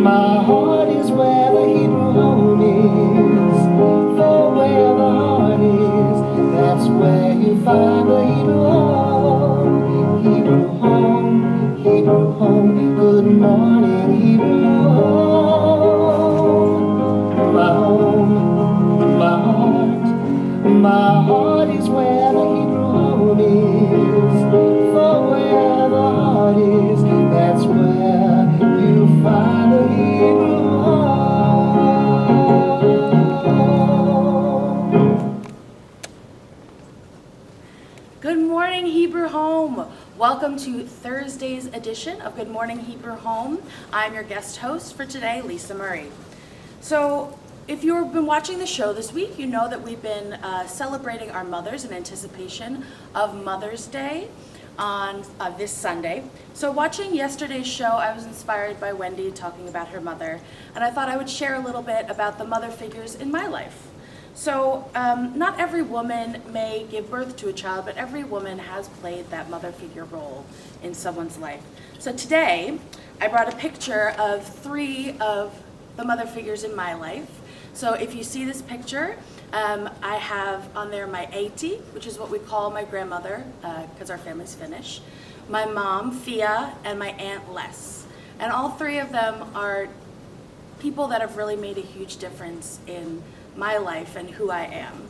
My heart is where the Hebrew home is. For where the heart is, that's where you find the Hebrew home. Hebrew home, Hebrew home. Good morning, Hebrew home. My home, my heart. My heart is where the Hebrew home is. For where the heart is, that's where you find the Hebrew home. Good morning, Hebrew Home. Welcome to Thursday's edition of Good Morning Hebrew Home. I'm your guest host for today, Liisa Murray. So, if you've been watching the show this week, you know that we've been celebrating our mothers in anticipation of Mother's Day on this Sunday. So watching yesterday's show, I was inspired by Wendy talking about her mother, and I thought I would share a little bit about the mother figures in my life. So not every woman may give birth to a child, but every woman has played that mother figure role in someone's life. So today, I brought a picture of 3 of the mother figures in my life. So if you see this picture, I have on there my auntie, which is what we call my grandmother, because our family's Finnish, my mom, Fia, and my aunt, Les. And all 3 of them are people that have really made a huge difference in my life and who I am.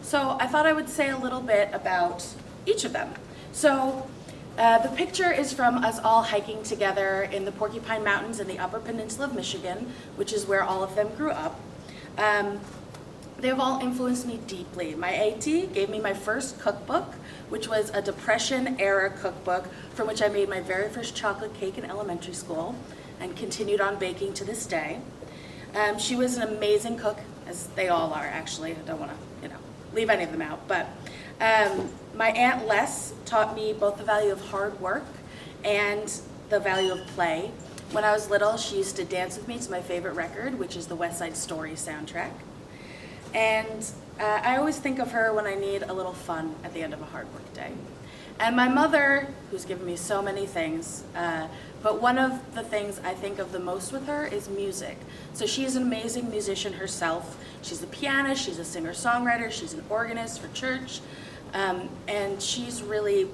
So I thought I would say a little bit about each of them. So the picture is from us all hiking together in the Porcupine Mountains in the Upper Peninsula of Michigan, which is where all of them grew up. They've all influenced me deeply. My auntie gave me my first cookbook, which was a Depression-era cookbook from which I made my very first chocolate cake in elementary school and continued on baking to this day. She was an amazing cook, as they all are, actually. I don't want to, leave any of them out. But my Aunt Les taught me both the value of hard work and the value of play. When I was little, she used to dance with me to my favorite record, which is the West Side Story soundtrack. And I always think of her when I need a little fun at the end of a hard work day. And my mother, who's given me so many things, but one of the things I think of the most with her is music. So she's an amazing musician herself. She's a pianist, she's a singer-songwriter, she's an organist for church, and she's really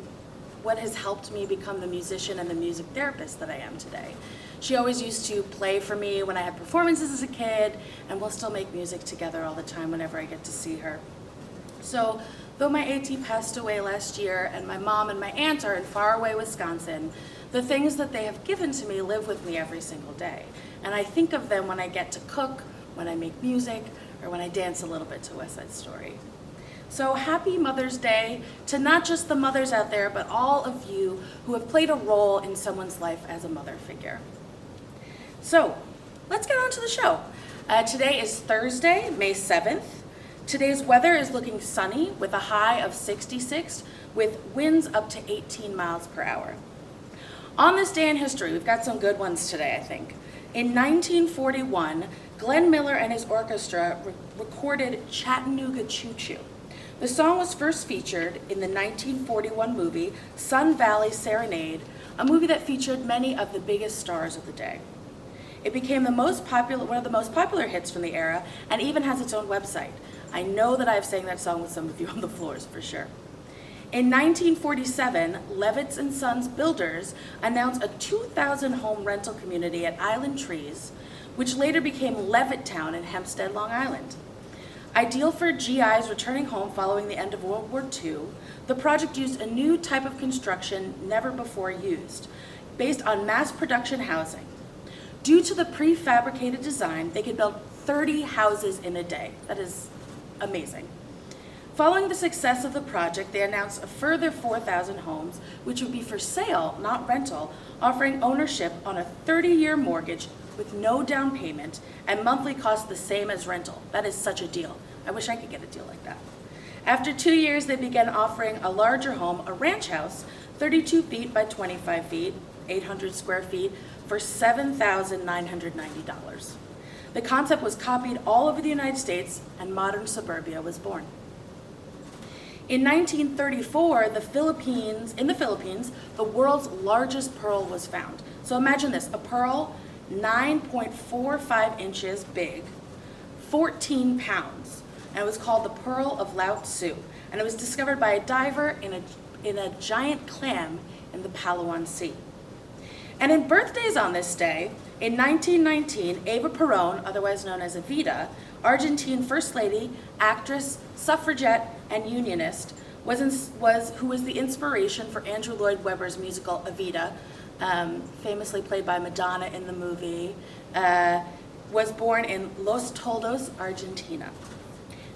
what has helped me become the musician and the music therapist that I am today. She always used to play for me when I had performances as a kid, and we'll still make music together all the time whenever I get to see her. So, though my auntie passed away last year and my mom and my aunt are in faraway Wisconsin, the things that they have given to me live with me every single day. And I think of them when I get to cook, when I make music, or when I dance a little bit to West Side Story. So happy Mother's Day to not just the mothers out there, but all of you who have played a role in someone's life as a mother figure. So let's get on to the show. Today is Thursday, May 7th. Today's weather is looking sunny with a high of 66 with winds up to 18 miles per hour. On this day in history, we've got some good ones today, I think. In 1941, Glenn Miller and his orchestra recorded Chattanooga Choo Choo. The song was first featured in the 1941 movie Sun Valley Serenade, a movie that featured many of the biggest stars of the day. It became one of the most popular hits from the era and even has its own website. I know that I've sang that song with some of you on the floors for sure. In 1947, Levitz and Sons Builders announced a 2,000 home rental community at Island Trees, which later became Levittown in Hempstead, Long Island. Ideal for GIs returning home following the end of World War II, the project used a new type of construction never before used, based on mass production housing. Due to the prefabricated design, they could build 30 houses in a day. That is amazing. Following the success of the project, they announced a further 4,000 homes, which would be for sale, not rental, offering ownership on a 30-year mortgage with no down payment and monthly costs the same as rental. That is such a deal. I wish I could get a deal like that. After 2 years, they began offering a larger home, a ranch house, 32 feet by 25 feet, 800 square feet, for $7,990. The concept was copied all over the United States, and modern suburbia was born. In 1934, in the Philippines, the world's largest pearl was found. So imagine this, a pearl 9.45 inches big, 14 pounds, and it was called the Pearl of Lao Tzu, and it was discovered by a diver in a giant clam in the Palawan Sea. And in birthdays on this day, in 1919, Eva Perón, otherwise known as Evita, Argentine First Lady, actress, suffragette, and unionist, who was the inspiration for Andrew Lloyd Webber's musical Evita, famously played by Madonna in the movie, was born in Los Toldos, Argentina.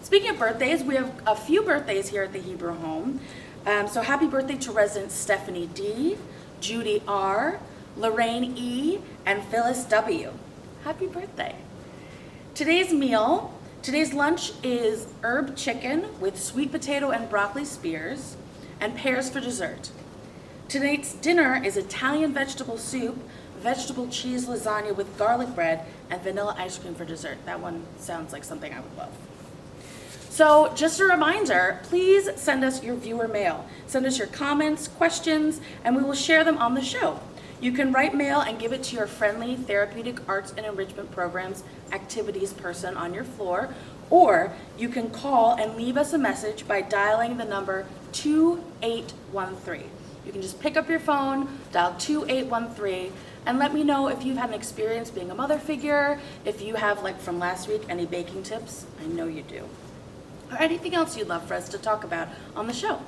Speaking of birthdays, we have a few birthdays here at the Hebrew home. So happy birthday to residents Stephanie D., Judy R., Lorraine E., and Phyllis W. Happy birthday. Today's lunch is herb chicken with sweet potato and broccoli spears and pears for dessert. Tonight's dinner is Italian vegetable soup, vegetable cheese lasagna with garlic bread, and vanilla ice cream for dessert. That one sounds like something I would love. So just a reminder, please send us your viewer mail. Send us your comments, questions, and we will share them on the show. You can write mail and give it to your friendly therapeutic arts and enrichment programs activities person on your floor, or you can call and leave us a message by dialing the number 2813. You can just pick up your phone, dial 2813, and let me know if you've had an experience being a mother figure, if you have, like from last week, any baking tips. I know you do. Or anything else you'd love for us to talk about on the show.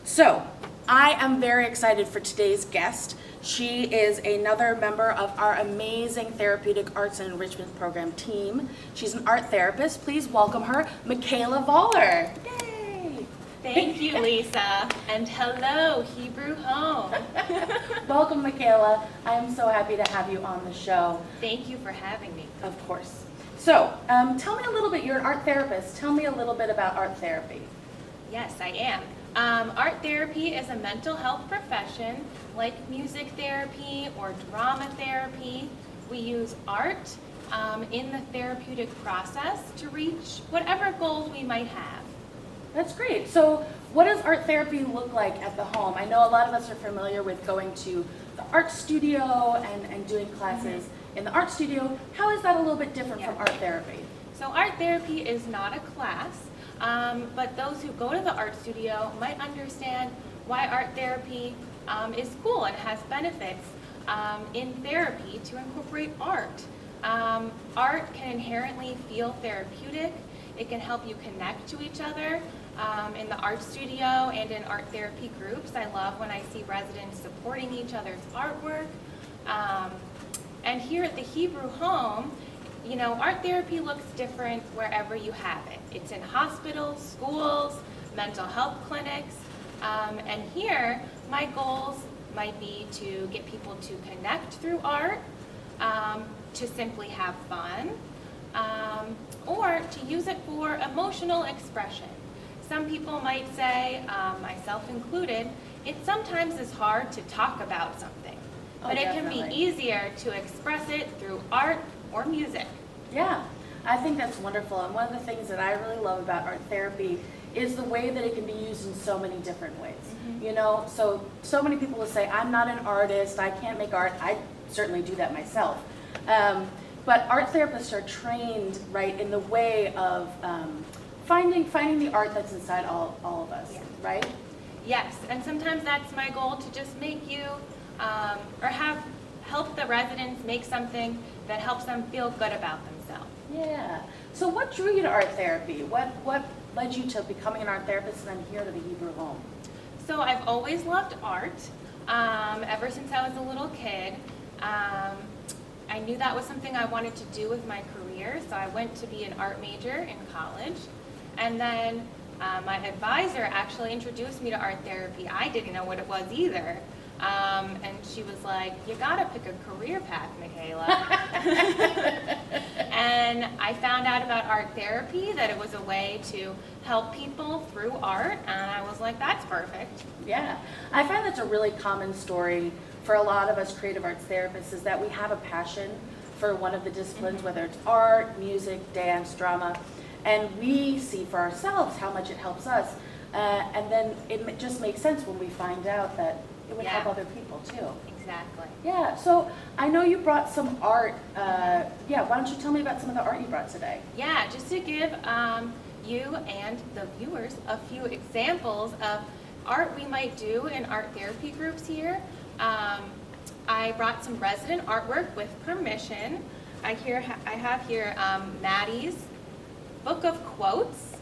So, I am very excited for today's guest. She is another member of our amazing Therapeutic Arts and Enrichment Program team. She's an art therapist. Please welcome her, Mikayla Voller. Yay! Thank you, Lisa, and hello, Hebrew home. Welcome, Mikayla. I am so happy to have you on the show. Thank you for having me. Of course. So, tell me a little bit, you're an art therapist. Tell me a little bit about art therapy. Yes, I am. Art therapy is a mental health profession like music therapy or drama therapy. We use art in the therapeutic process to reach whatever goals we might have. That's great. So what does art therapy look like at the home? I know a lot of us are familiar with going to the art studio and doing classes in the art studio. How is that a little bit different from art therapy? So art therapy is not a class, but those who go to the art studio might understand why art therapy is cool and has benefits in therapy to incorporate art. Art can inherently feel therapeutic. It can help you connect to each other in the art studio and in art therapy groups. I love when I see residents supporting each other's artwork. And here at the Hebrew home, you know, art therapy looks different wherever you have it. It's in hospitals, schools, mental health clinics. And here, my goals might be to get people to connect through art, to simply have fun, or to use it for emotional expression. Some people might say, myself included, it sometimes is hard to talk about something, but it can be easier to express it through art or music. Yeah, I think that's wonderful. And one of the things that I really love about art therapy is the way that it can be used in so many different ways. You know, so many people will say, I'm not an artist, I can't make art. I certainly do that myself. But art therapists are trained, right, in the way of finding the art that's inside all of us, right? Yes, and sometimes that's my goal, to just make you, or help the residents make something that helps them feel good about themselves. Yeah. So what drew you to art therapy? What led you to becoming an art therapist and then here to the Hebrew home? So I've always loved art, ever since I was a little kid. I knew that was something I wanted to do with my career, so I went to be an art major in college. And then my advisor actually introduced me to art therapy. I didn't know what it was either. And she was like, you gotta pick a career path, Mikayla. And I found out about art therapy, that it was a way to help people through art, and I was like, that's perfect. Yeah, I find that's a really common story for a lot of us creative arts therapists, is that we have a passion for one of the disciplines, whether it's art, music, dance, drama, and we see for ourselves how much it helps us. And then it just makes sense when we find out that it would help other people too. Exactly. Yeah, so I know you brought some art. Yeah, why don't you tell me about some of the art you brought today? Yeah, just to give you and the viewers a few examples of art we might do in art therapy groups here. I brought some resident artwork with permission. I have here Maddie's book of quotes.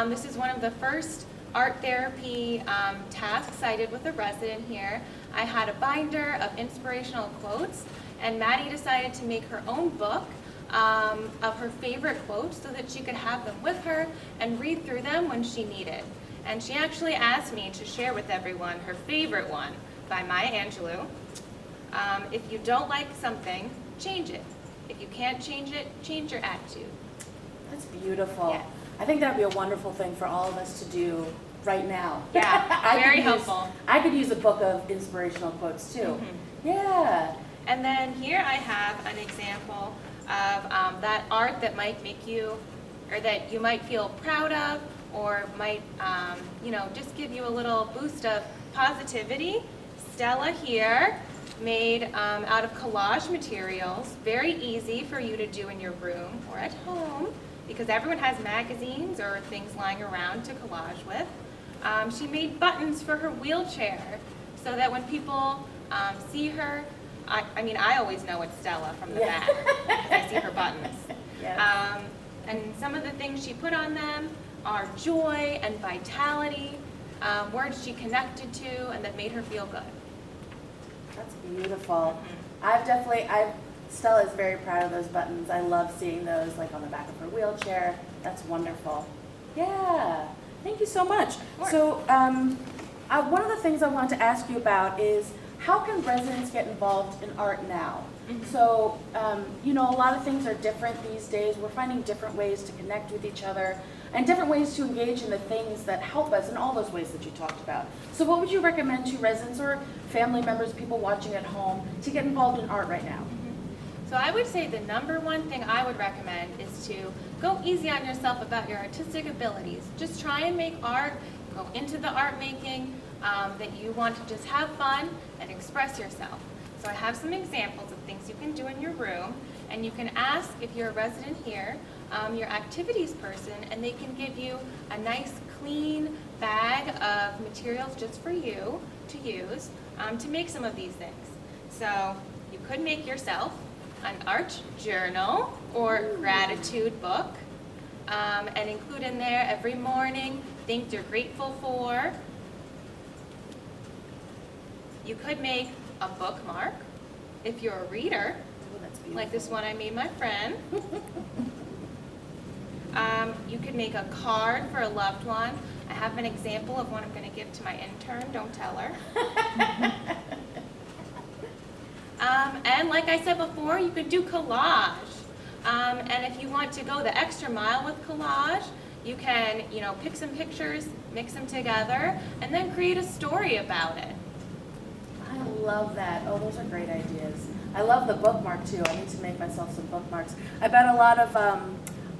This is one of the first art therapy tasks I did with a resident here. I had a binder of inspirational quotes, and Maddie decided to make her own book of her favorite quotes so that she could have them with her and read through them when she needed. And she actually asked me to share with everyone her favorite one by Maya Angelou. If you don't like something, change it. If you can't change it, change your attitude. That's beautiful. Yeah. I think that would be a wonderful thing for all of us to do right now. Yeah, very helpful. I could use a book of inspirational quotes too. Yeah. And then here I have an example of that art that might make you, or that you might feel proud of, or might, just give you a little boost of positivity. Stella here made out of collage materials, very easy for you to do in your room or at home, because everyone has magazines or things lying around to collage with. She made buttons for her wheelchair so that when people see her, I always know it's Stella from the back. I see her buttons. Yes. And some of the things she put on them are joy and vitality, words she connected to and that made her feel good. That's beautiful. Stella's very proud of those buttons. I love seeing those like on the back of her wheelchair. That's wonderful. Yeah, thank you so much. So one of the things I want to ask you about is how can residents get involved in art now? So, a lot of things are different these days. We're finding different ways to connect with each other and different ways to engage in the things that help us in all those ways that you talked about. So what would you recommend to residents or family members, people watching at home, to get involved in art right now? So I would say the number one thing I would recommend is to go easy on yourself about your artistic abilities. Just try and make art, go into the art making that you want to just have fun and express yourself. So I have some examples of things you can do in your room, and you can ask, if you're a resident here, your activities person, and they can give you a nice clean bag of materials just for you to use to make some of these things. So you could make yourself an art journal or gratitude book, and include in there every morning things you're grateful for. You could make a bookmark if you're a reader, like this one I made my friend. You could make a card for a loved one. I have an example of one I'm going to give to my intern. Don't tell her. And like I said before, you could do collage. And if you want to go the extra mile with collage, you can, pick some pictures, mix them together, and then create a story about it. I love that. Oh, those are great ideas. I love the bookmark too. I need to make myself some bookmarks. I bet a lot of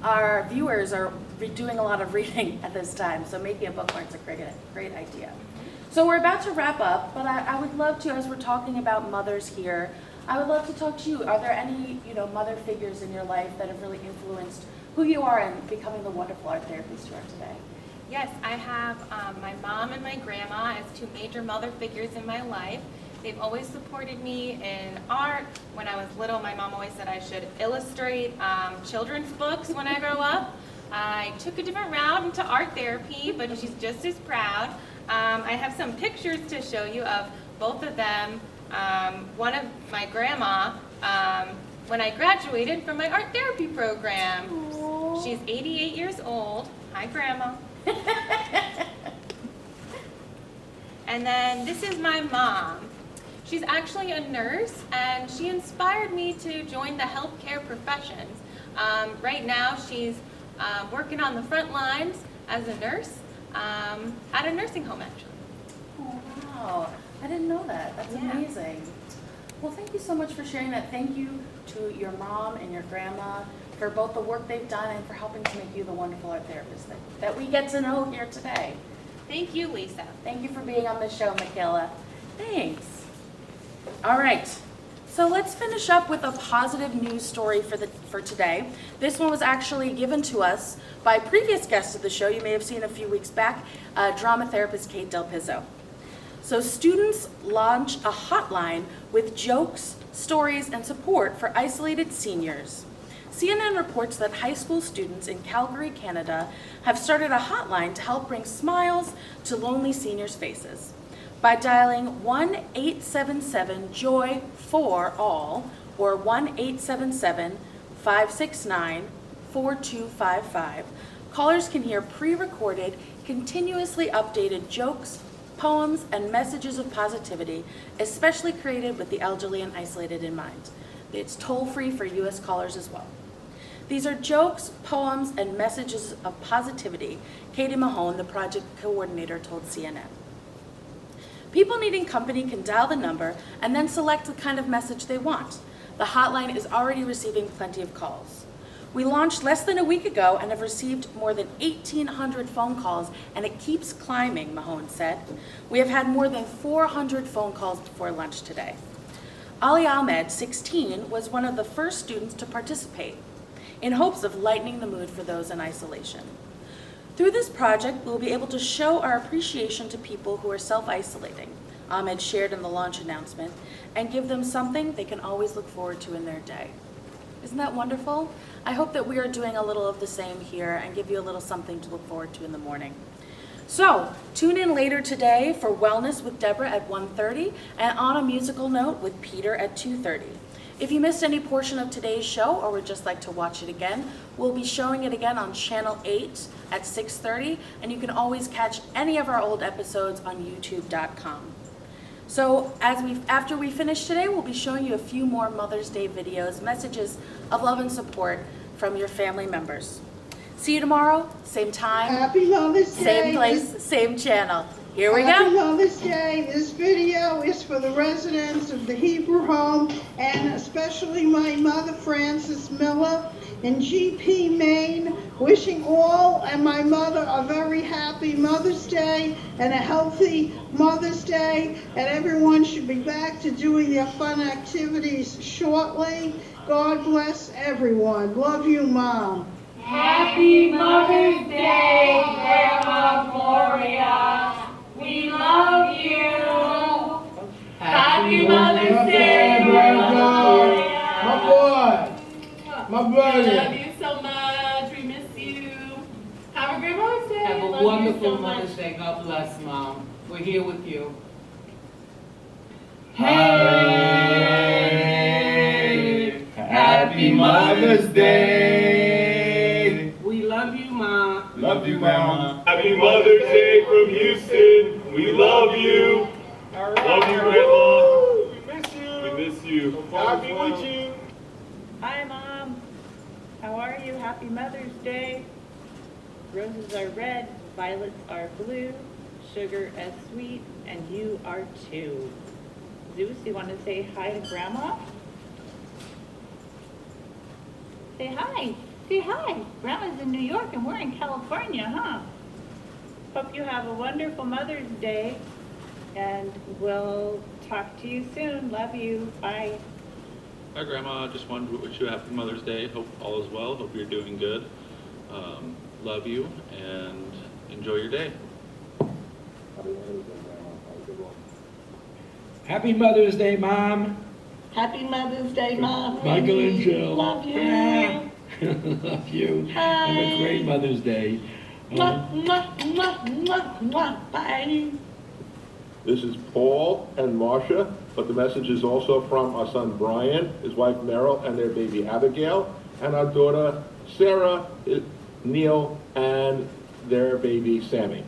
our viewers are doing a lot of reading at this time, so making a bookmark is a great idea. So we're about to wrap up, but I would love to, as we're talking about mothers here, I would love to talk to you. Are there any, mother figures in your life that have really influenced who you are and becoming the wonderful art therapist you are today? Yes, I have my mom and my grandma as two major mother figures in my life. They've always supported me in art. When I was little, my mom always said I should illustrate children's books when I grow up. I took a different route into art therapy, but she's just as proud. I have some pictures to show you of both of them. One of my grandma, when I graduated from my art therapy program. Aww. She's 88 years old. Hi, Grandma. And then this is my mom. She's actually a nurse, and she inspired me to join the healthcare professions. Right now, she's working on the front lines as a nurse at a nursing home, actually. Oh, wow. I didn't know that. That's amazing. Well, thank you so much for sharing that. Thank you to your mom and your grandma for both the work they've done and for helping to make you the wonderful art therapist that we get to know here today. Thank you, Lisa. Thank you for being on the show, Mikayla. Thanks. All right, so let's finish up with a positive news story for today. This one was actually given to us by a previous guest of the show. You may have seen a few weeks back, drama therapist Kate Del Pizzo. So students launch a hotline with jokes, stories, and support for isolated seniors. CNN reports that high school students in Calgary, Canada, have started a hotline to help bring smiles to lonely seniors' faces. By dialing 1-877-JOY-4-ALL or 1-877-569-4255, callers can hear pre-recorded, continuously updated jokes, poems, and messages of positivity, especially created with the elderly and isolated in mind. It's toll-free for U.S. callers as well. These are jokes, poems, and messages of positivity, Katie Mahone, the project coordinator, told CNN. People needing company can dial the number and then select the kind of message they want. The hotline is already receiving plenty of calls. We launched less than a week ago and have received more than 1,800 phone calls, and it keeps climbing, Mahone said. We have had more than 400 phone calls before lunch today. Ali Ahmed, 16, was one of the first students to participate, in hopes of lightening the mood for those in isolation. Through this project, we'll be able to show our appreciation to people who are self-isolating, Ahmed shared in the launch announcement, and give them something they can always look forward to in their day. Isn't that wonderful? I hope that we are doing a little of the same here and give you a little something to look forward to in the morning. So, tune in later today for Wellness with Deborah at 1:30 and On a Musical Note with Peter at 2:30. If you missed any portion of today's show or would just like to watch it again, we'll be showing it again on Channel 8 at 6:30, and you can always catch any of our old episodes on youtube.com. So after we finish today, we'll be showing you a few more Mother's Day videos, messages of love and support from your family members. See you tomorrow, same time, Happy Mother's Day. same place, same channel. Here we Happy go. Mother's Day. This video is for the residents of the Hebrew home, and especially my mother, Frances Miller, in GP, Maine, wishing all and my mother a very happy Mother's Day and a healthy Mother's Day, and everyone should be back to doing their fun activities shortly. God bless everyone. Love you, Mom. Happy Mother's Day, Grandma Gloria. We love you. Happy Mother's Day, Grandma Gloria. My boy. My We brother. love you so much. We miss you. Have a great Mother's Day. Have a Love you wonderful so much. Mother's Day. God bless, Mom. We're here with you. Hey, happy Mother's Day. We love you, Mom. Love you, Mama. Happy Mother's Day from Houston. We love you. Love you, Grandma. We miss you. We miss you. Happy with you. Hi, Mom. How are you? Happy Mother's Day. Roses are red, violets are blue, sugar is sweet, and you are too. Zeus, you want to say hi to Grandma? Say hi. Say hi. Grandma's in New York and we're in California, huh? Hope you have a wonderful Mother's Day, and we'll talk to you soon. Love you. Bye. Hi, Grandma. Just wanted to wish you a happy Mother's Day. Hope all is well. Hope you're doing good. Love you and enjoy your day. Happy Mother's Day, Mom. Happy Mother's Day, Mom. Michael and Jill. Love you. Love you. Hi. Have a great Mother's Day. Mwah, mwah, mwah, mwah, mwah. Bye. This is Paul and Marcia, but the message is also from our son Brian, his wife Meryl, and their baby Abigail, and our daughter Sarah, Neil, and their baby Sammy.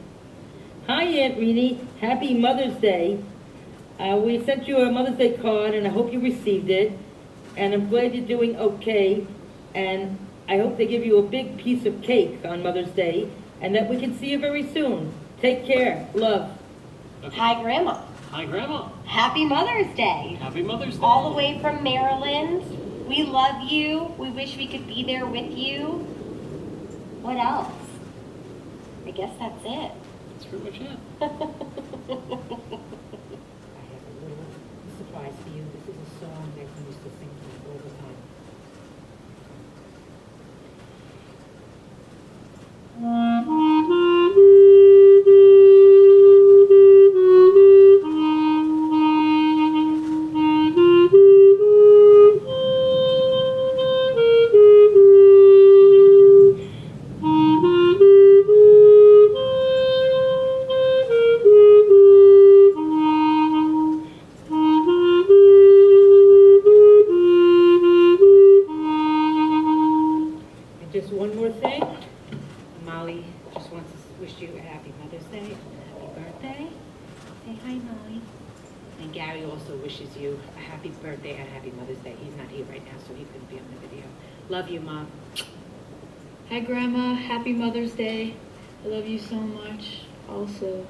Hi, Aunt Reedy. Happy Mother's Day. We sent you a Mother's Day card, and I hope you received it. And I'm glad you're doing okay. And I hope they give you a big piece of cake on Mother's Day, and that we can see you very soon. Take care. Love. Hi, Grandma. Hi, Grandma. Happy Mother's Day. Happy Mother's Day. All the way from Maryland. We love you. We wish we could be there with you. What else? I guess that's it. That's pretty much it. Surprise sacrifice for you. This is a song that we used to sing all the time. And just one more thing. Molly just wants to wish you a happy Mother's Day and a happy birthday. Say hi, Molly. And Gary also wishes you a happy birthday and a happy Mother's Day. He's not here right now, so he couldn't be on the video. Love you, Mom. Hi, Grandma. Happy Mother's Day. I love you so much. Also.